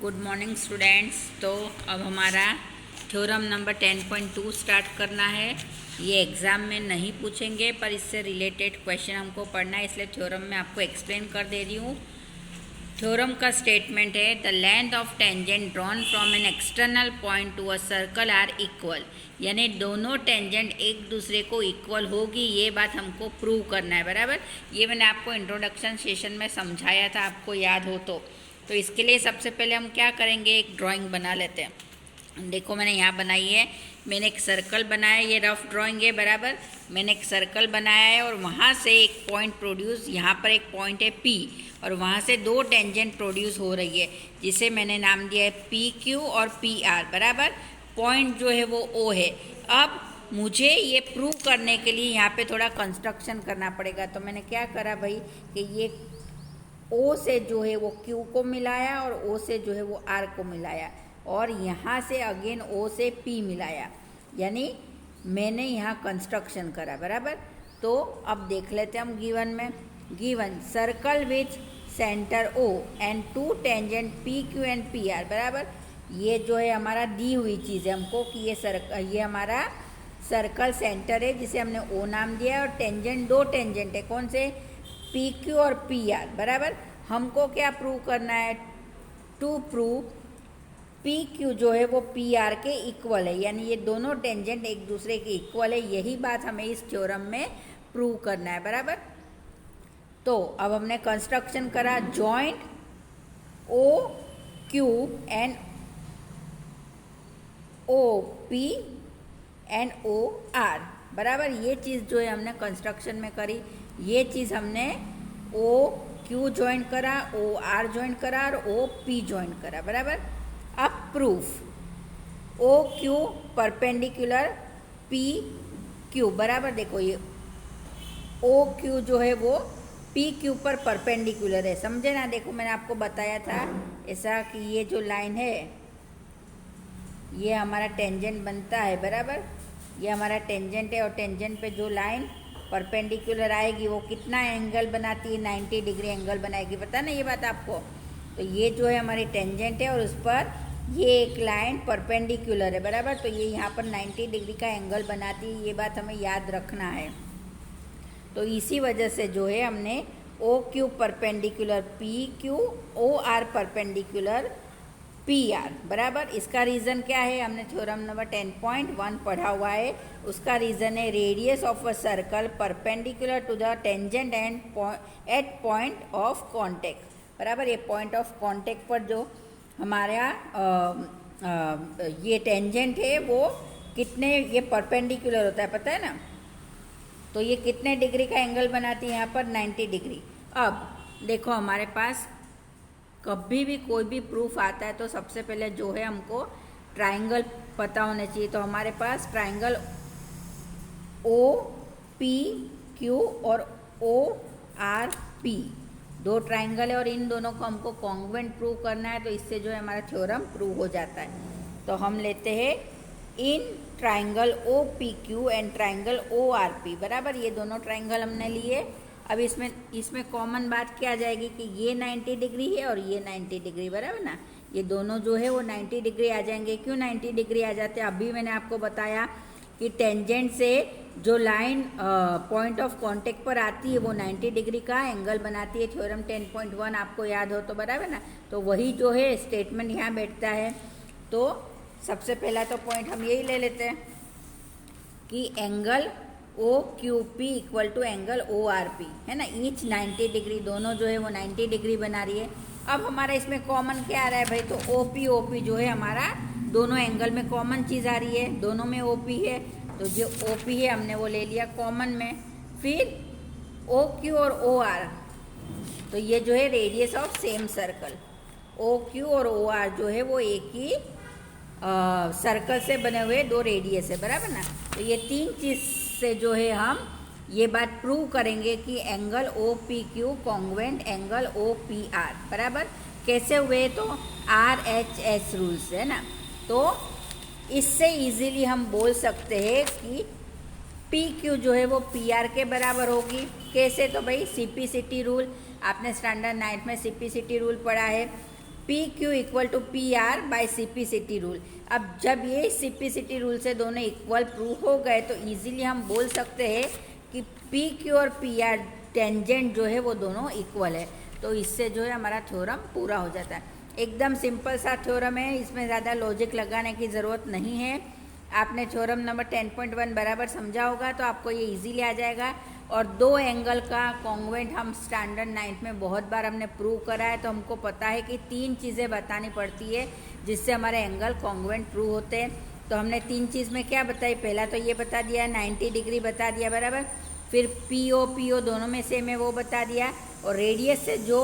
Good morning students. तो अब हमारा थ्योरम नंबर 10.2 स्टार्ट करना है। ये एग्ज़ाम में नहीं पूछेंगे पर इससे रिलेटेड क्वेश्चन हमको पढ़ना है, इसलिए थ्योरम में आपको एक्सप्लेन कर दे रही हूँ। थ्योरम का स्टेटमेंट है the length of tangent drawn from an external point to a circle are equal, यानी दोनों टेंजेंट एक दूसरे को इक्वल होगी, ये बात हमको प्रूव करना है। बराबर, ये मैंने आपको इंट्रोडक्शन सेशन में समझाया था, आपको याद हो तो इसके लिए सबसे पहले हम क्या करेंगे, एक ड्राइंग बना लेते हैं। देखो मैंने यहाँ बनाई है, मैंने एक सर्कल बनाया, ये रफ ड्राइंग है। बराबर, मैंने एक सर्कल बनाया है और वहाँ से एक पॉइंट प्रोड्यूस, यहाँ पर एक पॉइंट है P और वहाँ से दो टेंजेंट प्रोड्यूस हो रही है, जिसे मैंने नाम दिया है PQ और PR। बराबर, पॉइंट जो है वो O है। अब मुझे ये प्रूव करने के लिए यहाँ पे थोड़ा कंस्ट्रक्शन करना पड़ेगा, तो मैंने क्या करा भाई कि ये O से जो है वो Q को मिलाया और O से जो है वो R को मिलाया और यहाँ से अगेन O से P मिलाया, यानी मैंने यहाँ कंस्ट्रक्शन करा। बराबर, तो अब देख लेते हैं हम गिवन में। Given circle with centre O and two tangent PQ and PR। बराबर, ये जो है हमारा दी हुई चीज़ है हमको कि ये हमारा सर्कल सेंटर है जिसे हमने O नाम दिया है और टेंजेंट दो टेंजेंट है, कौन से, PQ और PR। बराबर, हमको क्या प्रूव करना है, टू प्रूव PQ जो है वो PR के इक्वल है, यानी ये दोनों टेंजेंट एक दूसरे के इक्वल है, यही बात हमें इस थ्योरम में प्रूव करना है। बराबर, तो अब हमने कंस्ट्रक्शन करा, joint OQ and OP and OR। बराबर, ये चीज़ जो है हमने कंस्ट्रक्शन में करी, ये चीज़ हमने OQ ज्वाइन करा, OR ज्वाइन करा और OP ज्वाइन करा। बराबर, अब प्रूफ, OQ परपेंडिकुलर PQ। बराबर, देखो ये OQ जो है वो PQ पर परपेंडिकुलर है, समझे ना। देखो मैंने आपको बताया था ऐसा कि ये जो लाइन है ये हमारा टेंजेंट बनता है। बराबर, ये हमारा टेंजेंट है और टेंजेंट पे जो लाइन परपेंडिकुलर आएगी वो कितना एंगल बनाती है, 90 डिग्री एंगल बनाएगी, पता ना ये बात आपको। तो ये जो है हमारी टेंजेंट है और उस पर ये एक लाइन परपेंडिकुलर है। बराबर, तो ये यहाँ पर 90 डिग्री का एंगल बनाती है, ये बात हमें याद रखना है। तो इसी वजह से जो है हमने OQ perpendicular PQ, OR perpendicular PR। बराबर, इसका रीज़न क्या है, हमने थ्योरम नंबर 10.1 पढ़ा हुआ है, उसका रीज़न है radius of a circle perpendicular to the tangent and at point of contact. बराबर, ये पॉइंट ऑफ कॉन्टेक्ट पर जो हमारा ये टेंजेंट है वो कितने, ये परपेंडिकुलर होता है, पता है ना। तो ये कितने डिग्री का एंगल बनाती है, यहाँ पर 90 डिग्री। अब देखो हमारे पास कभी भी कोई भी प्रूफ आता है तो सबसे पहले जो है हमको ट्राइंगल पता होने चाहिए। तो हमारे पास ट्राइंगल OPQ और ORP दो ट्राइंगल है और इन दोनों को हमको कॉन्ग्रुएंट प्रूव करना है, तो इससे जो है हमारा थ्योरम प्रूव हो जाता है। तो हम लेते हैं in triangle OPQ and triangle ORP। बराबर, ये दोनों ट्राइंगल हमने लिए। अब इसमें कॉमन बात क्या आ जाएगी कि ये 90 डिग्री है और ये 90 डिग्री। बराबर ना, ये दोनों जो है वो 90 डिग्री आ जाएंगे। क्यों 90 डिग्री आ जाते हैं, अभी मैंने आपको बताया कि टेंजेंट से जो लाइन पॉइंट ऑफ कांटेक्ट पर आती है वो 90 डिग्री का एंगल बनाती है, थ्योरम 10.1 आपको याद हो तो। बराबर ना, तो वही जो है स्टेटमेंट यहाँ बैठता है। तो सबसे पहला तो पॉइंट हम यही ले लेते हैं कि angle OQP equal to angle ORP है ना, ईच 90 डिग्री, दोनों जो है वो 90 डिग्री बना रही है। अब हमारा इसमें कॉमन क्या आ रहा है भाई, तो OP जो है हमारा दोनों एंगल में कॉमन चीज़ आ रही है, दोनों में OP है, तो जो OP है हमने वो ले लिया कॉमन में। फिर OQ और OR, तो ये जो है radius of same circle, OQ और OR जो है वो एक ही सर्कल से बने हुए दो रेडियस है। बराबर ना, तो ये तीन चीज़ से जो है हम ये बात प्रूव करेंगे कि angle OPQ congruent angle OPR। बराबर, कैसे हुए, तो RHS रूल्स है ना। तो इससे इजीली हम बोल सकते हैं कि PQ जो है वो PR के बराबर होगी। कैसे, तो भाई CPCT रूल, आपने स्टैंडर्ड 9 में CPCT रूल पढ़ा है। P Q equal to P R by CPCT rule. अब जब ये सिपिसिटी रूल से दोनों इक्वल प्रूव हो गए तो इजीली हम बोल सकते हैं कि पी क्यू और पी आर टेंजेंट जो है वो दोनों इक्वल है। तो इससे जो है हमारा थ्योरम पूरा हो जाता है। एकदम सिंपल सा थ्योरम है, इसमें ज़्यादा लॉजिक लगाने की ज़रूरत नहीं है। आपने थ्योरम नंबर 10.1 बराबर समझा होगा तो आपको ये इजीली आ जाएगा। और दो एंगल का कॉन्ग्रुएंट हम स्टैंडर्ड 9th में बहुत बार हमने प्रूव करा है, तो हमको पता है कि 3 चीज़ें बतानी पड़ती है जिससे हमारे एंगल कॉन्ग्रुएंट प्रूव होते हैं। तो हमने 3 चीज़ में क्या बताई, पहला तो ये बता दिया 90 डिग्री बता दिया बराबर, फिर पी ओ दोनों में सेम है वो बता दिया, और रेडियस से जो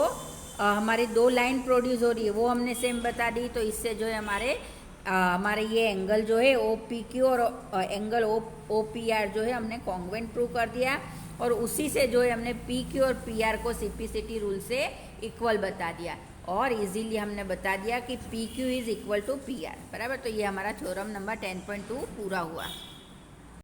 हमारी 2 लाइन प्रोड्यूस हो रही है वो हमने सेम बता दी। तो इससे जो है हमारे ये एंगल जो है ओ पी क्यू और एंगल ओ पी आर जो है हमने कॉन्ग्रुएंट प्रूव कर दिया। और उसी से जो है हमने पी क्यू और पी आर को सिपिसिटी रूल से इक्वल बता दिया, और इजीली हमने बता दिया कि P Q is equal to P R बराबर। तो ये हमारा थ्योरम नंबर 10.2 पूरा हुआ।